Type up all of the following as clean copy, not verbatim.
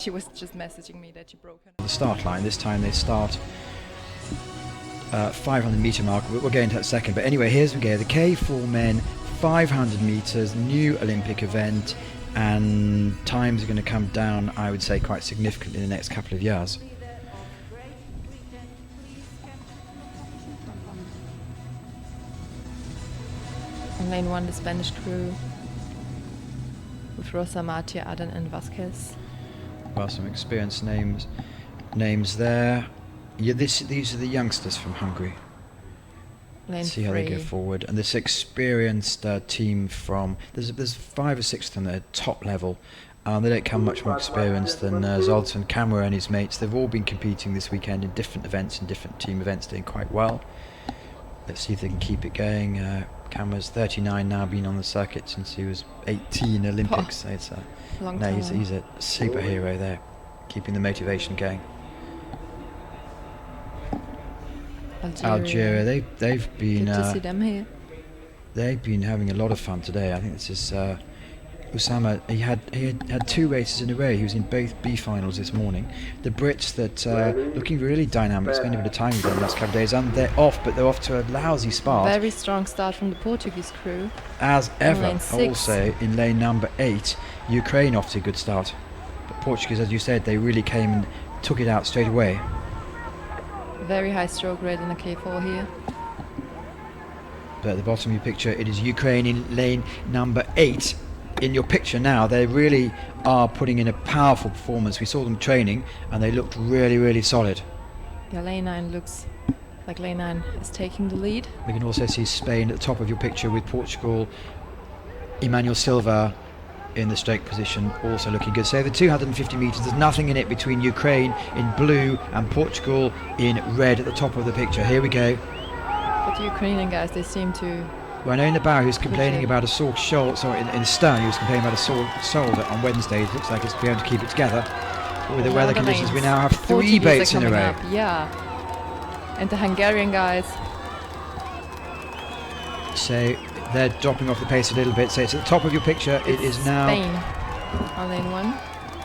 She was just messaging me that she broke her. The start line, this time they start 500 meter mark. We'll get into that in a second, but anyway, here's we go. The K4 men, 500 meters, new Olympic event, and times are going to come down, I would say, quite significantly in the next couple of years. On lane 1, the Spanish crew with ROZA, MARTI, ADAN and VÁZQUEZ. Well, some experienced names there. Yeah, these are the youngsters from Hungary. Let's see how they go forward. And this experienced team from there's 5 or 6 of them at top level. They don't come much more experienced than Zoltán, KAMMERER and his mates. They've all been competing this weekend in different events and different team events, doing quite well. Let's see if they can keep it going. KAMMERER's 39 now, been on the circuit since he was 18 Olympics. So it's he's a superhero there, keeping the motivation going. Algeria, they've been good to see them here. They've been having a lot of fun today. I think this is Usama. He had 2 races in a row. He was in both B finals this morning. The Brits that looking really dynamic, spending a bit of time with them the last couple of days, and they're off, but they're off to a lousy start. Very strong start from the Portuguese crew. As ever, also in lane number 8, Ukraine off to a good start. But Portuguese, as you said, they really came and took it out straight away. Very high stroke rate in the K4 here. But at the bottom of your picture, it is Ukraine in lane number 8. In your picture now, they really are putting in a powerful performance. We saw them training, and they looked really, really solid. Yeah, lane 9 looks like lane 9 is taking the lead. We can also see Spain at the top of your picture with Portugal, Emanuel SILVA in the stroke position, also looking good. So the 250 metres, there's nothing in it between Ukraine in blue and Portugal in red at the top of the picture. Here we go. But the Ukrainian guys, they seem to... Well, I know in the bow who's complaining about a sore shoulder, sorry, in the stern he was complaining about a sore shoulder on Wednesday. It looks like it's going to keep it together. But with the weather conditions, we now have 3 boats in a row. Yeah. And the Hungarian guys. So they're dropping off the pace a little bit. So it's at the top of your picture. It is now Spain on lane 1.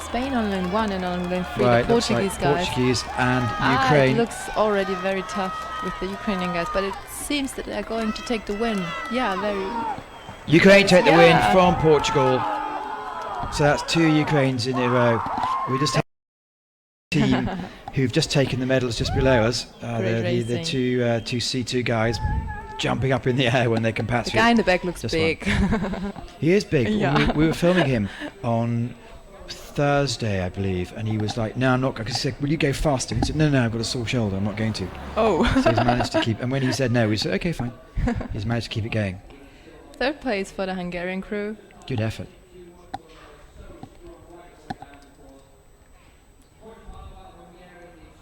Spain on lane 1 and on lane 3 right, the Portuguese like guys. Portuguese and Ukraine. It looks already very tough with the Ukrainian guys, but it seems that they're going to take the win. Yeah, very. Ukraine take the win from Portugal. So that's 2 Ukraines in a row. We just have a team who've just taken the medals just below us. The 2 C2 guys jumping up in the air when they compatriate. The guy in the back looks big. He is big. Yeah. We were filming him on Thursday, I believe, and he was like, "No, I'm not going." I said, "Will you go faster?" He said, "No, I've got a sore shoulder. I'm not going to." Oh. So he's managed to keep. And when he said no, we said, "Okay, fine." He's managed to keep it going. 3rd place for the Hungarian crew. Good effort.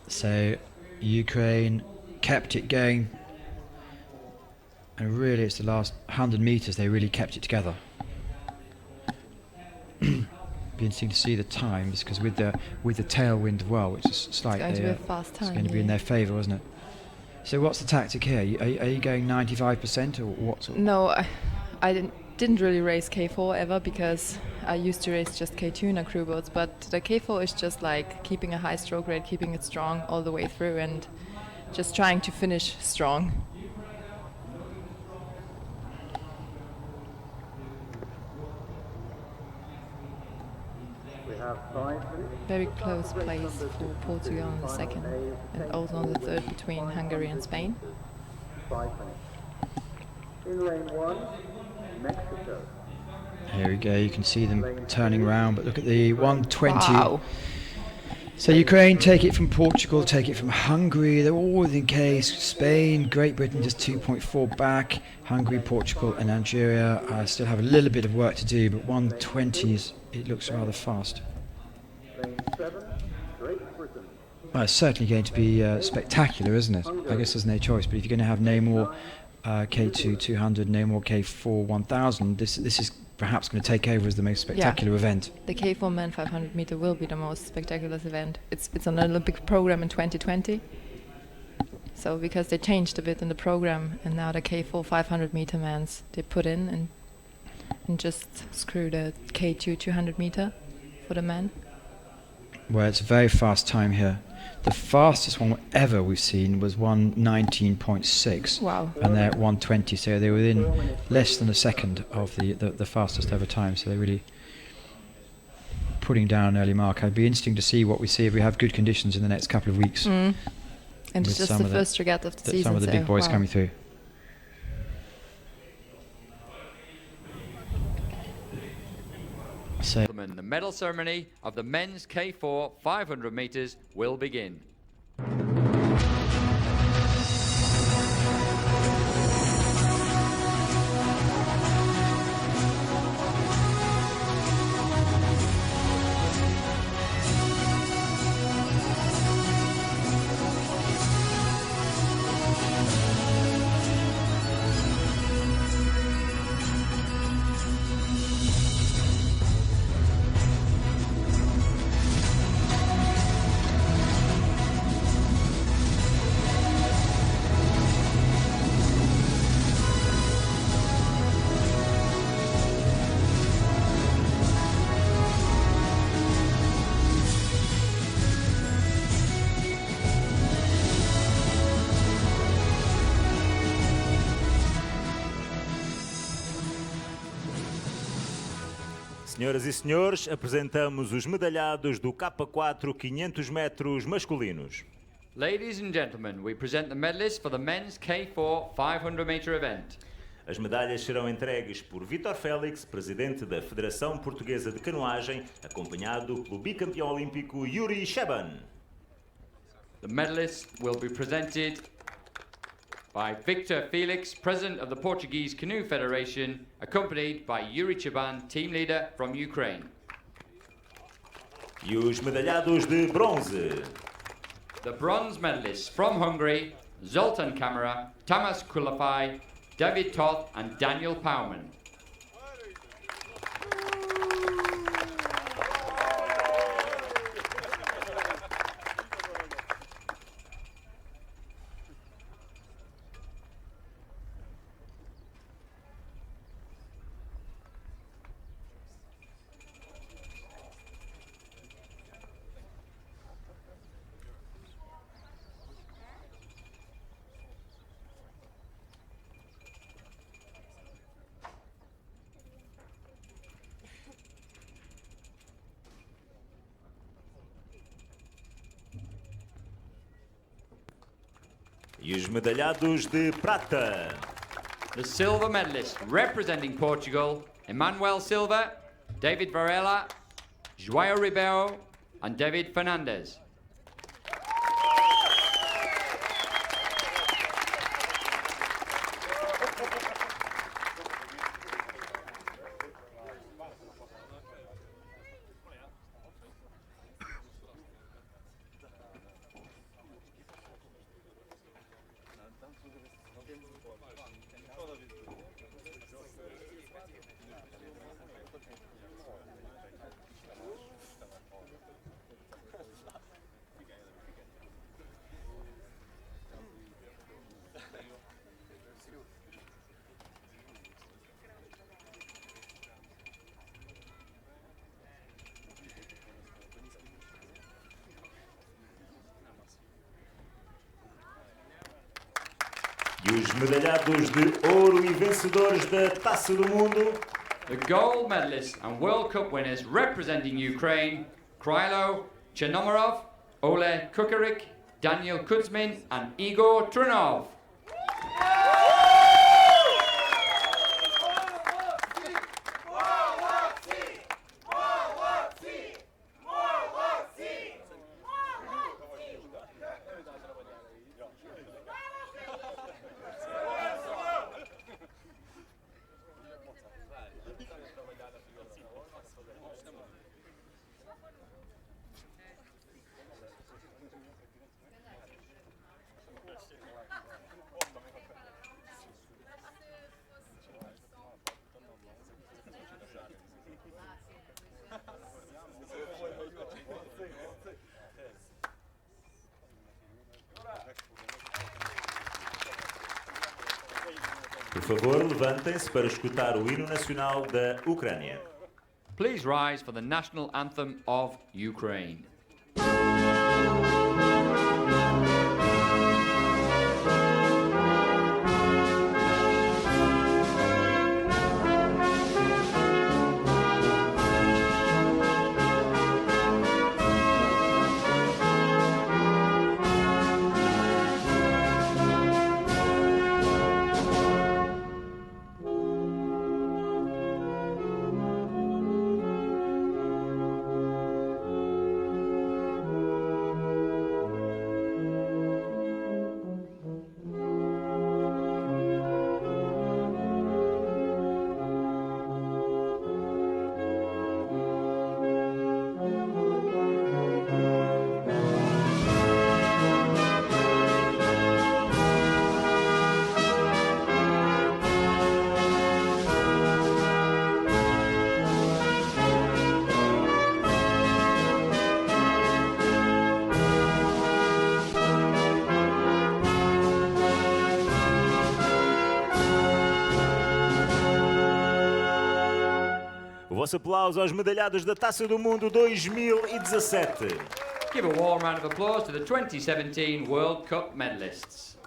So Ukraine kept it going, and really, it's the last 100 meters they really kept it together. Be interesting to see the times, because with the tailwind as well, which is slightly it's going to be a fast time. It's going to be in their favour, wasn't it? So what's the tactic here? Are you going 95% or what? No, I didn't really race K4 ever, because I used to race just K2 in a crew boats, but the K4 is just like keeping a high stroke rate, keeping it strong all the way through, and just trying to finish strong. Very close place for Portugal on the 2nd, and also on the 3rd between Hungary and Spain. 5 minutes. In lane 1, Mexico. Here we go, you can see them turning around, but look at the 120. Wow. So Ukraine take it from Portugal, take it from Hungary, they're all within case. Spain, Great Britain just 2.4 back. Hungary, Portugal and Algeria still have a little bit of work to do, but 120s, it looks rather fast. Lane 7, Great Britain. Well, it's certainly going to be spectacular, isn't it? I guess there's no choice, but if you're going to have no more K2 200, no more K4 1000, this is perhaps going to take over as the most spectacular event. The K4 men 500 meter will be the most spectacular event. It's an Olympic program in 2020. So because they changed a bit in the program, and now the K4 500 meter mans they put in and just screw the K2 200 meter for the men. where it's a very fast time here. The fastest one ever we've seen was 1:19.6. Wow. And they're at 1:20, so they were within less than a second of the fastest ever time. So they're really putting down an early mark. It'd be interesting to see what we see if we have good conditions in the next couple of weeks. And it's just the first regatta of the season. Some of the big boys coming through. So The medal ceremony of the men's K4 500 meters will begin. Senhoras e senhores, apresentamos os medalhados do K-4 500 metros masculinos. Ladies and gentlemen, we present the medalists for the men's K4 500 meter event. As medalhas serão entregues por Vítor Félix, presidente da Federação Portuguesa de Canoagem, acompanhado pelo bicampeão olímpico Yuri Sheban. The medalists will be presented by Victor Felix, President of the Portuguese Canoe Federation, accompanied by Yuri Cheban, team leader from Ukraine. E os medalhados de bronze. The bronze medalists from Hungary, Zoltán Tamás KULIFAI, David TOTH and Daniel PAUMAN. E os medalhados de prata. The silver medalists representing Portugal, Emanuel Silva, David VARELA, João RIBEIRO and David FERNANDES. E os medalhados de ouro e vencedores da Taça do Mundo. The gold medalists and World Cup winners representing Ukraine, Kyrylo, CERNOMOROV, Oleh, KUKHARYK, Daniyil, KUZMIN and Igor, TRUNOV. Por favor, levantem-se para escutar o hino nacional da Ucrânia. Please rise for the national anthem of Ukraine. vosso aplauso aos medalhados da Taça do Mundo 2017. Give a warm round of applause to the 2017 World Cup medalists.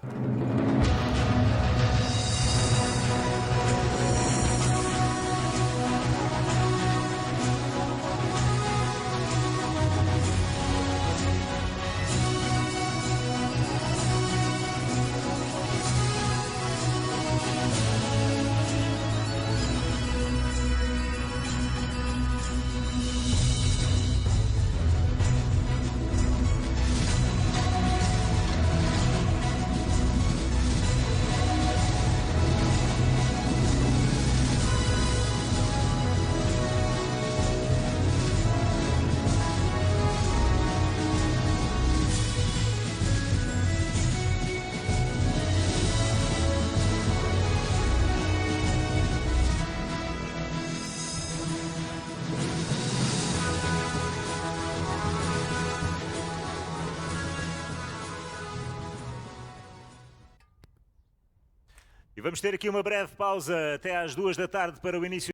E vamos ter aqui uma breve pausa até às 2 da tarde para o início